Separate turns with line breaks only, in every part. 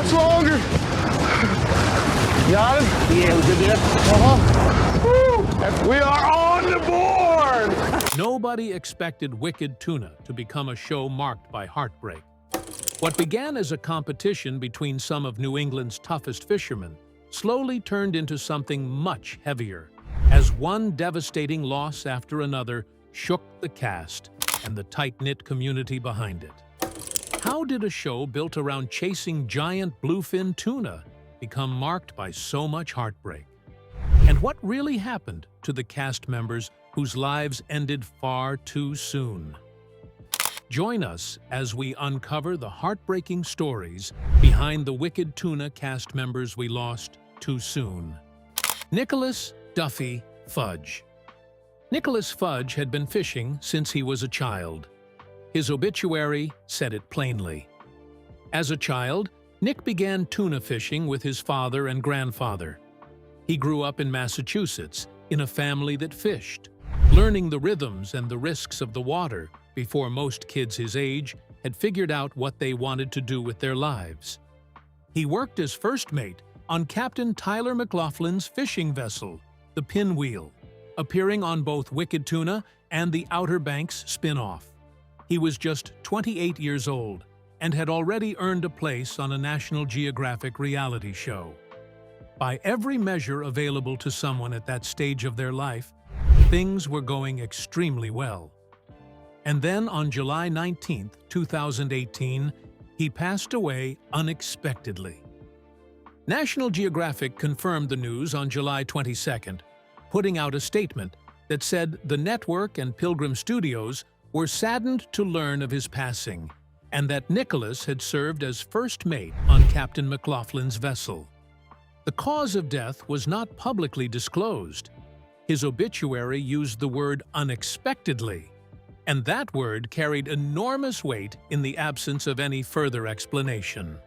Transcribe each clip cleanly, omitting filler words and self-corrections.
much longer. Got him?
Yeah, we good there?
We are on the board!
Nobody expected Wicked Tuna to become a show marked by heartbreak. What began as a competition between some of New England's toughest fishermen slowly turned into something much heavier, as one devastating loss after another shook the cast and the tight-knit community behind it. How did a show built around chasing giant bluefin tuna become marked by so much heartbreak? And what really happened to the cast members whose lives ended far too soon? Join us as we uncover the heartbreaking stories behind the Wicked Tuna cast members we lost too soon. Nicholas Duffy Fudge. Nicholas Fudge had been fishing since he was a child. His obituary said it plainly. As a child, Nick began tuna fishing with his father and grandfather. He grew up in Massachusetts in a family that fished, learning the rhythms and the risks of the water before most kids his age had figured out what they wanted to do with their lives. He worked as first mate on Captain Tyler McLaughlin's fishing vessel, the Pinwheel, appearing on both Wicked Tuna and the Outer Banks spin-off. He was just 28 years old and had already earned a place on a National Geographic reality show. By every measure available to someone at that stage of their life, things were going extremely well. And then on July 19, 2018, he passed away unexpectedly. National Geographic confirmed the news on July 22nd, putting out a statement that said the network and Pilgrim Studios were saddened to learn of his passing, and that Nicholas had served as first mate on Captain McLaughlin's vessel. The cause of death was not publicly disclosed. His obituary used the word unexpectedly, and that word carried enormous weight in the absence of any further explanation.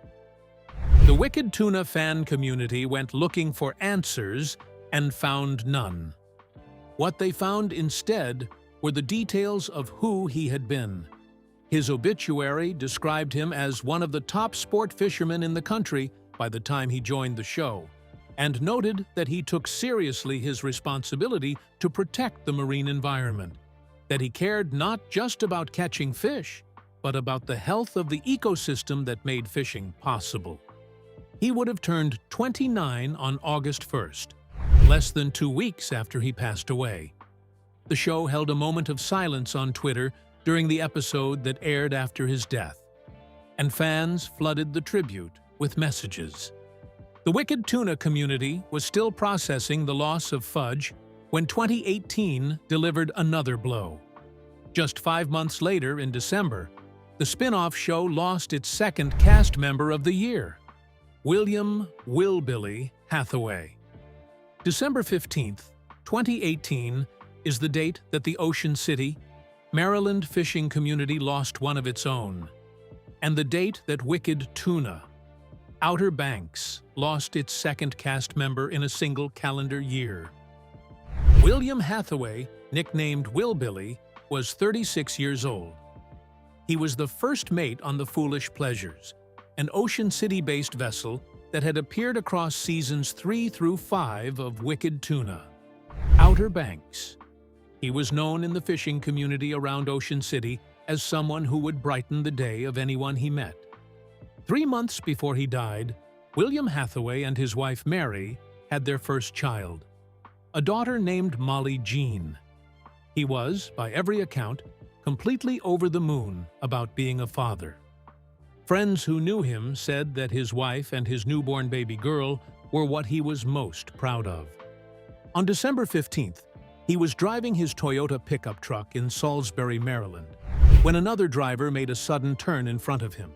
The Wicked Tuna fan community went looking for answers and found none. What they found instead were the details of who he had been. His obituary described him as one of the top sport fishermen in the country by the time he joined the show, and noted that he took seriously his responsibility to protect the marine environment, that he cared not just about catching fish, but about the health of the ecosystem that made fishing possible. He would have turned 29 on August 1st, less than 2 weeks after he passed away. The show held a moment of silence on Twitter during the episode that aired after his death, and fans flooded the tribute with messages. The Wicked Tuna community was still processing the loss of Fudge when 2018 delivered another blow. Just 5 months later, in December, the spin-off show lost its second cast member of the year, William "Will-Billy" Hathaway. December 15th, 2018 is the date that the Ocean City, Maryland fishing community lost one of its own, and the date that Wicked Tuna, Outer Banks, lost its second cast member in a single calendar year. William Hathaway, nicknamed Will-Billy, was 36 years old. He was the first mate on the Foolish Pleasures, an Ocean City-based vessel that had appeared across seasons 3 through 5 of Wicked Tuna, Outer Banks. He was known in the fishing community around Ocean City as someone who would brighten the day of anyone he met. 3 months before he died, William Hathaway and his wife Mary had their first child, a daughter named Molly Jean. He was, by every account, completely over the moon about being a father. Friends who knew him said that his wife and his newborn baby girl were what he was most proud of. On December 15th, he was driving his Toyota pickup truck in Salisbury, Maryland, when another driver made a sudden turn in front of him.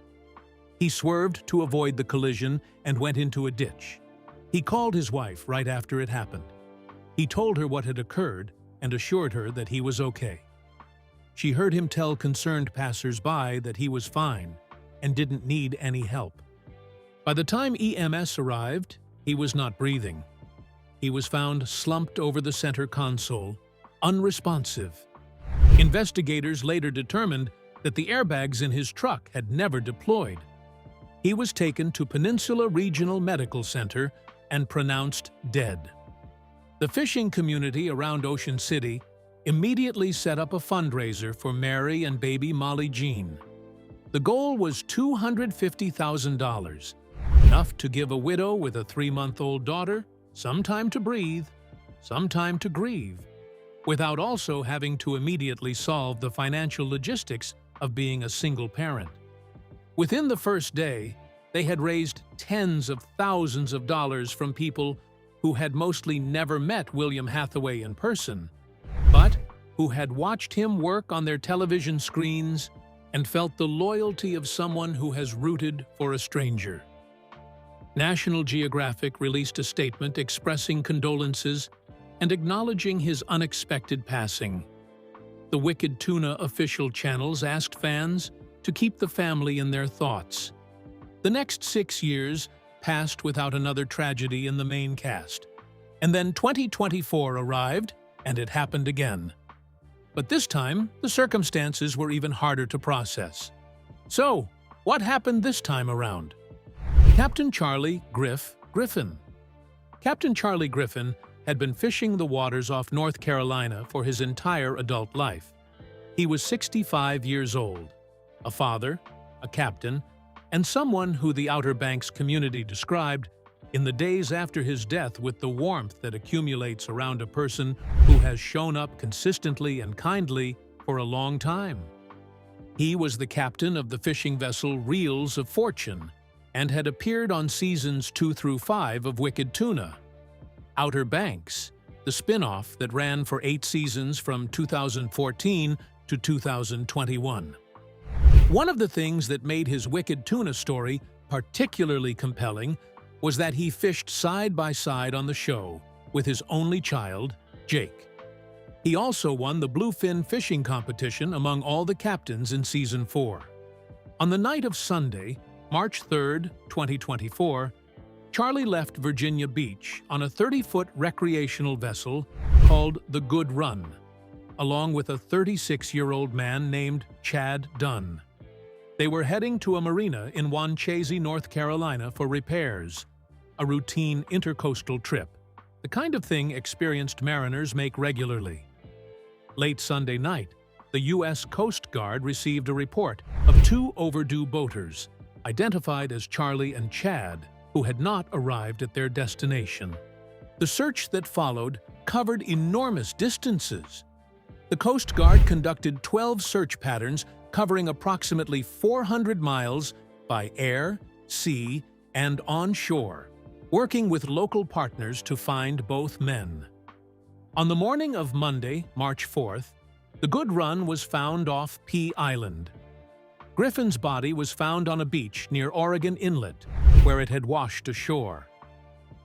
He swerved to avoid the collision and went into a ditch. He called his wife right after it happened. He told her what had occurred and assured her that he was okay. She heard him tell concerned passers-by that he was fine and didn't need any help. By the time EMS arrived, he was not breathing. He was found slumped over the center console, unresponsive. Investigators later determined that the airbags in his truck had never deployed. he was taken to Peninsula Regional Medical Center and pronounced dead. The fishing community around Ocean City immediately set up a fundraiser for Mary and baby Molly Jean. The goal was $250,000, enough to give a widow with a 3-month-old daughter some time to breathe, some time to grieve, without also having to immediately solve the financial logistics of being a single parent. Within the first day, they had raised tens of thousands of dollars from people who had mostly never met William Hathaway in person, but who had watched him work on their television screens and felt the loyalty of someone who has rooted for a stranger. National Geographic released a statement expressing condolences and acknowledging his unexpected passing. The Wicked Tuna official channels asked fans to keep the family in their thoughts. The next 6 years passed without another tragedy in the main cast. And then 2024 arrived, and it happened again. But this time, the circumstances were even harder to process. So, what happened this time around? Captain Charlie Griffin. Captain Charlie Griffin had been fishing the waters off North Carolina for his entire adult life. He was 65 years old, a father, a captain, and someone who the Outer Banks community described in the days after his death with the warmth that accumulates around a person who has shown up consistently and kindly for a long time. He was the captain of the fishing vessel Reels of Fortune and had appeared on seasons 2 through 5 of Wicked Tuna. Outer Banks, the spin-off that ran for 8 seasons from 2014 to 2021. One of the things that made his Wicked Tuna story particularly compelling was that he fished side by side on the show with his only child, Jake. He also won the bluefin fishing competition among all the captains in Season 4. On the night of Sunday, March 3, 2024, Charlie left Virginia Beach on a 30-foot recreational vessel called the Good Run, along with a 36-year-old man named Chad Dunn. They were heading to a marina in Wanchese, North Carolina for repairs, a routine intercoastal trip, the kind of thing experienced mariners make regularly. Late Sunday night, the U.S. Coast Guard received a report of 2 overdue boaters, identified as Charlie and Chad, who had not arrived at their destination. The search that followed covered enormous distances. The Coast Guard conducted 12 search patterns covering approximately 400 miles by air, sea, and on shore, working with local partners to find both men. On the morning of Monday, March 4th, the Good Run was found off Pea Island. Griffin's body was found on a beach near Oregon Inlet, where it had washed ashore.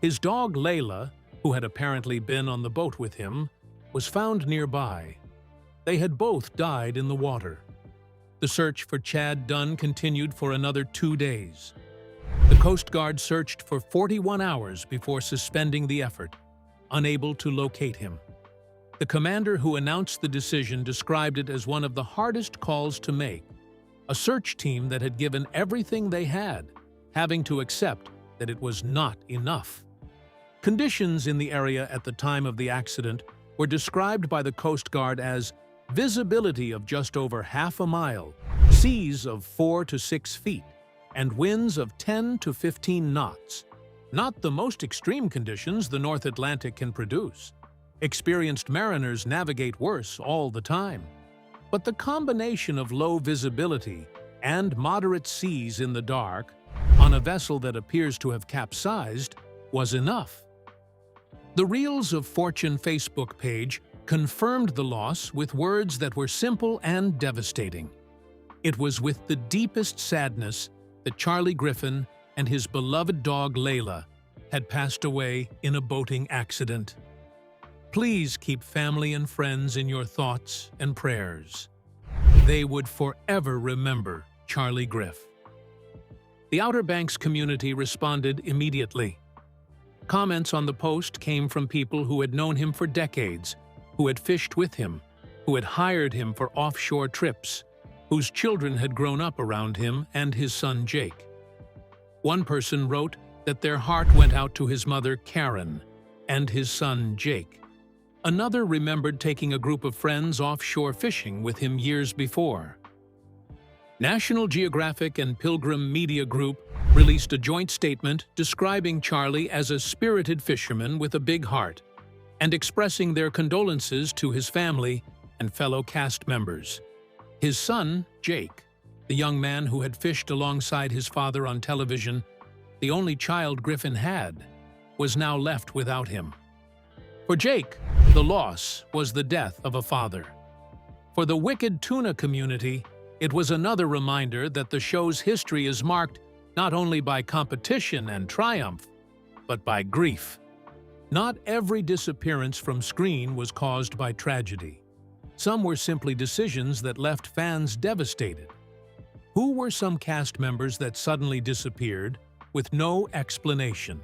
His dog Layla, who had apparently been on the boat with him, was found nearby. They had both died in the water. The search for Chad Dunn continued for another 2 days. The Coast Guard searched for 41 hours before suspending the effort, unable to locate him. The commander who announced the decision described it as one of the hardest calls to make, a search team that had given everything they had, having to accept that it was not enough. Conditions in the area at the time of the accident were described by the Coast Guard as visibility of just over half a mile, seas of 4 to 6 feet, and winds of 10 to 15 knots. Not the most extreme conditions the North Atlantic can produce. Experienced mariners navigate worse all the time. But the combination of low visibility and moderate seas in the dark on a vessel that appears to have capsized was enough. The Reels of Fortune Facebook page confirmed the loss with words that were simple and devastating. It was with the deepest sadness that Charlie Griffin and his beloved dog Layla had passed away in a boating accident. Please keep family and friends in your thoughts and prayers. They would forever remember Charlie Griff. The Outer Banks community responded immediately. Comments on the post came from people who had known him for decades, who had fished with him, who had hired him for offshore trips, whose children had grown up around him and his son Jake. One person wrote that their heart went out to his mother, Karen, and his son, Jake. Another remembered taking a group of friends offshore fishing with him years before. National Geographic and Pilgrim Media Group released a joint statement describing Charlie as a spirited fisherman with a big heart and expressing their condolences to his family and fellow cast members. His son, Jake, the young man who had fished alongside his father on television, the only child Griffin had, was now left without him. For Jake, the loss was the death of a father. For the Wicked Tuna community, it was another reminder that the show's history is marked not only by competition and triumph, but by grief. Not every disappearance from screen was caused by tragedy. Some were simply decisions that left fans devastated. Who were some cast members that suddenly disappeared with no explanation?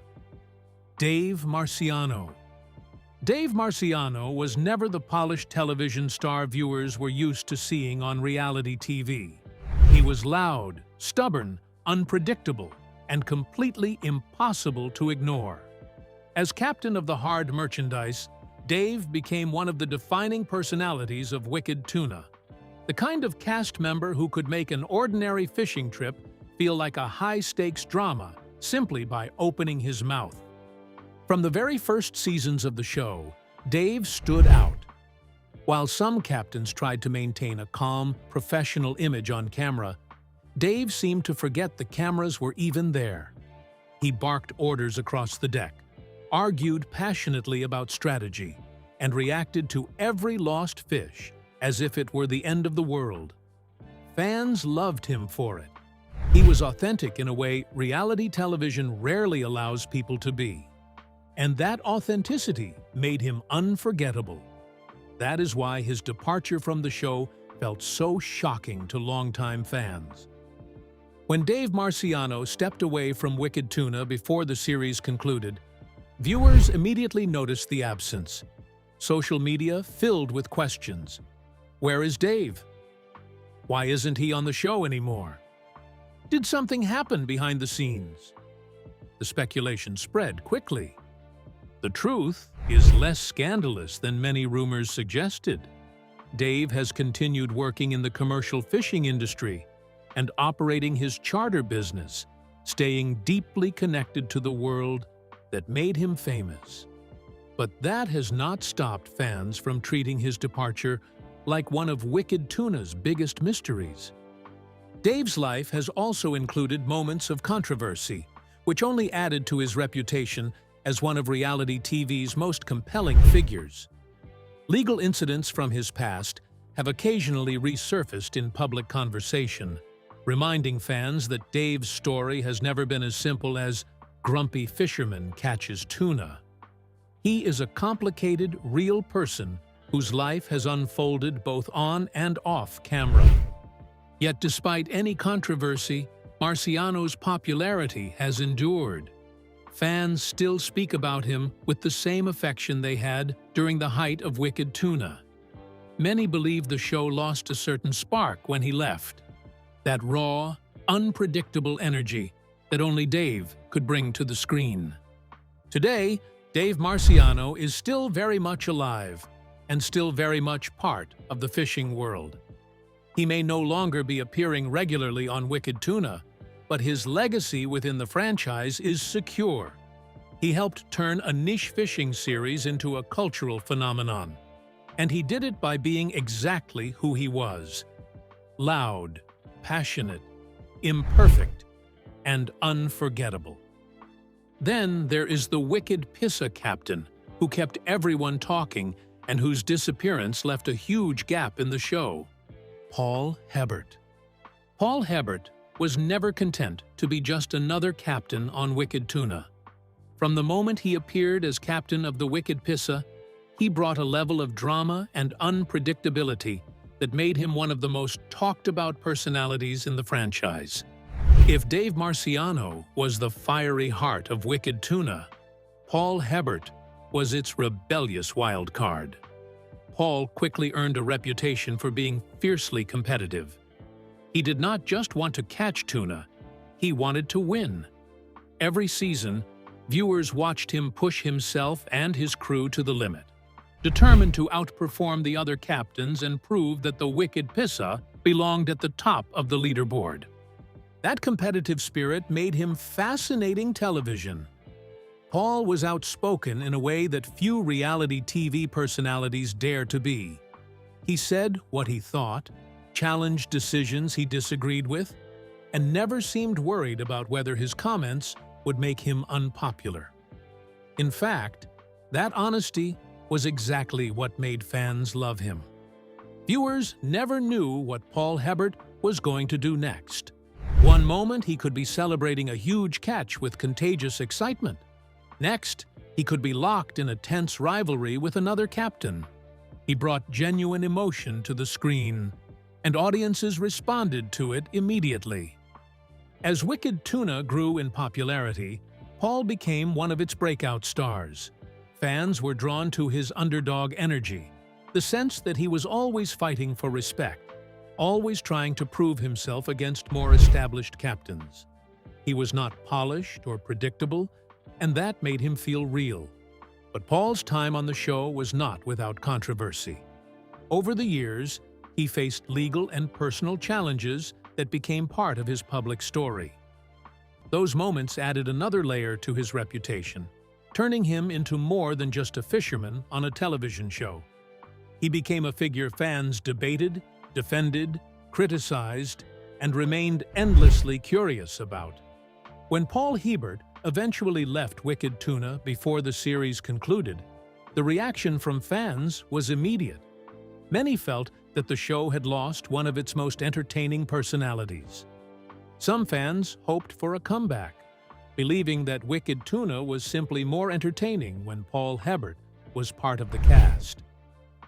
Dave Marciano. Dave Marciano was never the polished television star viewers were used to seeing on reality TV. He was loud, stubborn, unpredictable, and completely impossible to ignore. As captain of the hard merchandise, Dave became one of the defining personalities of Wicked Tuna, the kind of cast member who could make an ordinary fishing trip feel like a high-stakes drama simply by opening his mouth. From the very first seasons of the show, Dave stood out. While some captains tried to maintain a calm, professional image on camera, Dave seemed to forget the cameras were even there. He barked orders across the deck, argued passionately about strategy, and reacted to every lost fish as if it were the end of the world. Fans loved him for it. He was authentic in a way reality television rarely allows people to be. And that authenticity made him unforgettable. That is why his departure from the show felt so shocking to longtime fans. When Dave Marciano stepped away from Wicked Tuna before the series concluded, viewers immediately noticed the absence. Social media filled with questions. Where is Dave? Why isn't he on the show anymore? Did something happen behind the scenes? The speculation spread quickly. The truth is less scandalous than many rumors suggested. Dave has continued working in the commercial fishing industry and operating his charter business, staying deeply connected to the world that made him famous. But that has not stopped fans from treating his departure like one of Wicked Tuna's biggest mysteries. Dave's life has also included moments of controversy, which only added to his reputation as one of reality TV's most compelling figures. Legal incidents from his past have occasionally resurfaced in public conversation, reminding fans that Dave's story has never been as simple as grumpy fisherman catches tuna. He is a complicated, real person whose life has unfolded both on and off camera. Yet despite any controversy, Marciano's popularity has endured. Fans still speak about him with the same affection they had during the height of Wicked Tuna. Many believe the show lost a certain spark when he left. That raw, unpredictable energy that only Dave could bring to the screen. Today, Dave Marciano is still very much alive and still very much part of the fishing world. He may no longer be appearing regularly on Wicked Tuna, but his legacy within the franchise is secure. He helped turn a niche fishing series into a cultural phenomenon, and he did it by being exactly who he was: loud, passionate, imperfect, and unforgettable. Then there is the Wicked Pissa captain, who kept everyone talking and whose disappearance left a huge gap in the show: Paul Hebert. Paul Hebert was never content to be just another captain on Wicked Tuna. From the moment he appeared as captain of the Wicked Pissa, he brought a level of drama and unpredictability that made him one of the most talked-about personalities in the franchise. If Dave Marciano was the fiery heart of Wicked Tuna, Paul Hebert was its rebellious wild card. Paul quickly earned a reputation for being fiercely competitive. He did not just want to catch tuna, he wanted to win. Every season, viewers watched him push himself and his crew to the limit, determined to outperform the other captains and prove that the Wicked Pissa belonged at the top of the leaderboard. That competitive spirit made him fascinating television. Paul was outspoken in a way that few reality TV personalities dare to be. He said what he thought, challenged decisions he disagreed with, and never seemed worried about whether his comments would make him unpopular. In fact, that honesty was exactly what made fans love him. Viewers never knew what Paul Hebert was going to do next. One moment he could be celebrating a huge catch with contagious excitement. Next, he could be locked in a tense rivalry with another captain. He brought genuine emotion to the screen, and audiences responded to it immediately. As Wicked Tuna grew in popularity, Paul became one of its breakout stars. Fans were drawn to his underdog energy, the sense that he was always fighting for respect, always trying to prove himself against more established captains. He was not polished or predictable, and that made him feel real. But Paul's time on the show was not without controversy. Over the years, he faced legal and personal challenges that became part of his public story. Those moments added another layer to his reputation, turning him into more than just a fisherman on a television show. He became a figure fans debated, defended, criticized, and remained endlessly curious about. When Paul Hebert eventually left Wicked Tuna before the series concluded, the reaction from fans was immediate. Many felt that the show had lost one of its most entertaining personalities. Some fans hoped for a comeback, believing that Wicked Tuna was simply more entertaining when Paul Hebert was part of the cast.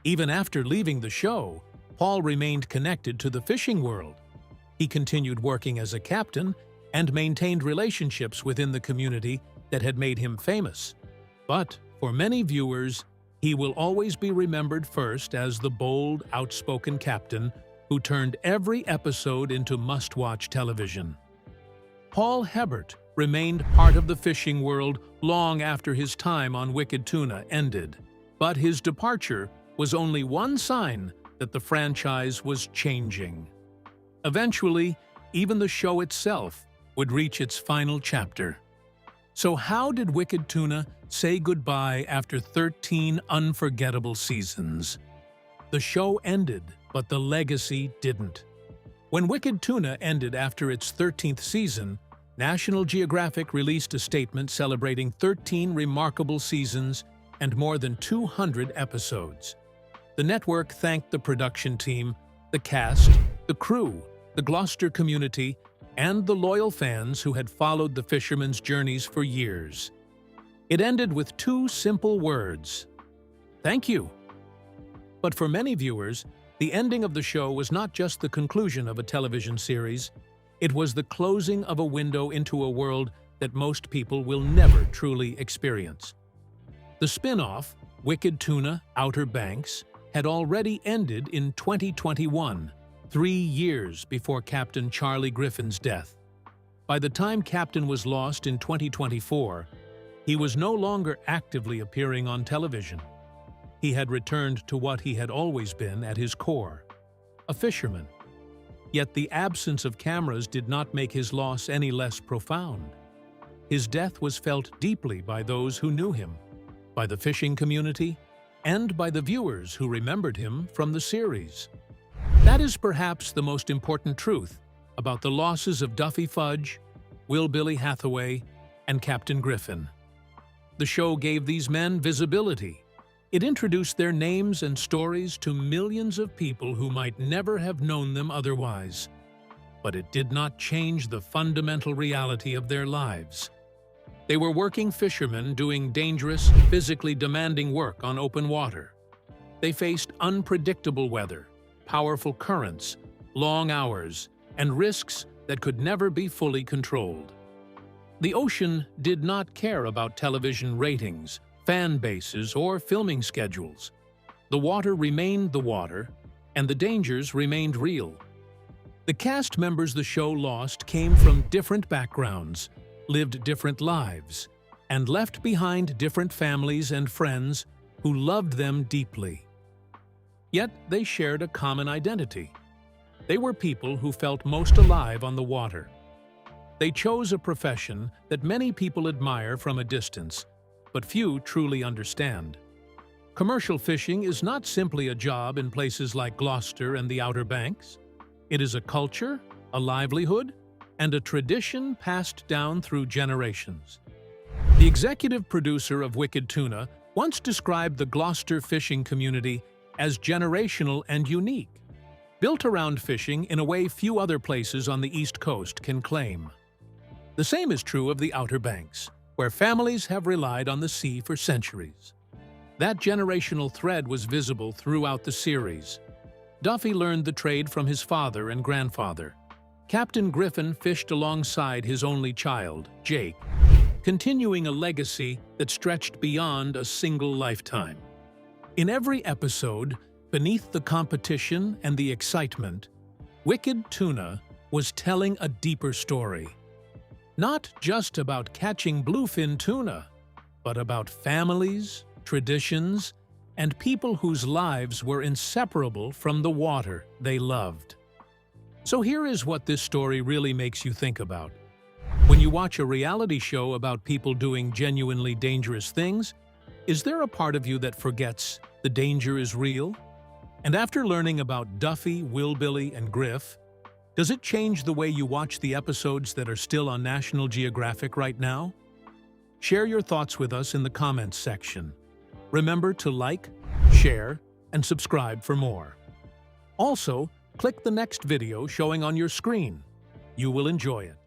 Even after leaving the show, Paul remained connected to the fishing world. He continued working as a captain and maintained relationships within the community that had made him famous. But for many viewers, he will always be remembered first as the bold, outspoken captain who turned every episode into must-watch television. Paul Hebert remained part of the fishing world long after his time on Wicked Tuna ended. But his departure was only one sign that the franchise was changing. Eventually, even the show itself would reach its final chapter. So how did Wicked Tuna say goodbye after 13 unforgettable seasons? The show ended, but the legacy didn't. When Wicked Tuna ended after its 13th season, National Geographic released a statement celebrating 13 remarkable seasons and more than 200 episodes. The network thanked the production team, the cast, the crew, the Gloucester community, and the loyal fans who had followed the fishermen's journeys for years. It ended with two simple words: thank you. But for many viewers, the ending of the show was not just the conclusion of a television series, it was the closing of a window into a world that most people will never truly experience. The spin-off, Wicked Tuna: Outer Banks, had already ended in 2021, 3 years before Captain Charlie Griffin's death. By the time Captain was lost in 2024, he was no longer actively appearing on television. He had returned to what he had always been at his core, a fisherman. Yet the absence of cameras did not make his loss any less profound. His death was felt deeply by those who knew him, by the fishing community, and by the viewers who remembered him from the series. That is perhaps the most important truth about the losses of Duffy Fudge, Will Billy Hathaway, and Captain Griffin. The show gave these men visibility. It introduced their names and stories to millions of people who might never have known them otherwise. But it did not change the fundamental reality of their lives. They were working fishermen doing dangerous, physically demanding work on open water. They faced unpredictable weather, powerful currents, long hours, and risks that could never be fully controlled. The ocean did not care about television ratings, fan bases, or filming schedules. The water remained the water, and the dangers remained real. The cast members the show lost came from different backgrounds, lived different lives, and left behind different families and friends who loved them deeply. Yet they shared a common identity. They were people who felt most alive on the water. They chose a profession that many people admire from a distance, but few truly understand. Commercial fishing is not simply a job in places like Gloucester and the Outer Banks. It is a culture, a livelihood, and a tradition passed down through generations. The executive producer of Wicked Tuna once described the Gloucester fishing community as generational and unique, built around fishing in a way few other places on the East Coast can claim. The same is true of the Outer Banks, where families have relied on the sea for centuries. That generational thread was visible throughout the series. Duffy learned the trade from his father and grandfather. Captain Griffin fished alongside his only child, Jake, continuing a legacy that stretched beyond a single lifetime. In every episode, beneath the competition and the excitement, Wicked Tuna was telling a deeper story. Not just about catching bluefin tuna, but about families, traditions, and people whose lives were inseparable from the water they loved. So here is what this story really makes you think about. When you watch a reality show about people doing genuinely dangerous things, is there a part of you that forgets the danger is real? And after learning about Duffy, Willbilly, and Griff, does it change the way you watch the episodes that are still on National Geographic right now? Share your thoughts with us in the comments section. Remember to like, share, and subscribe for more. Also, click the next video showing on your screen. You will enjoy it.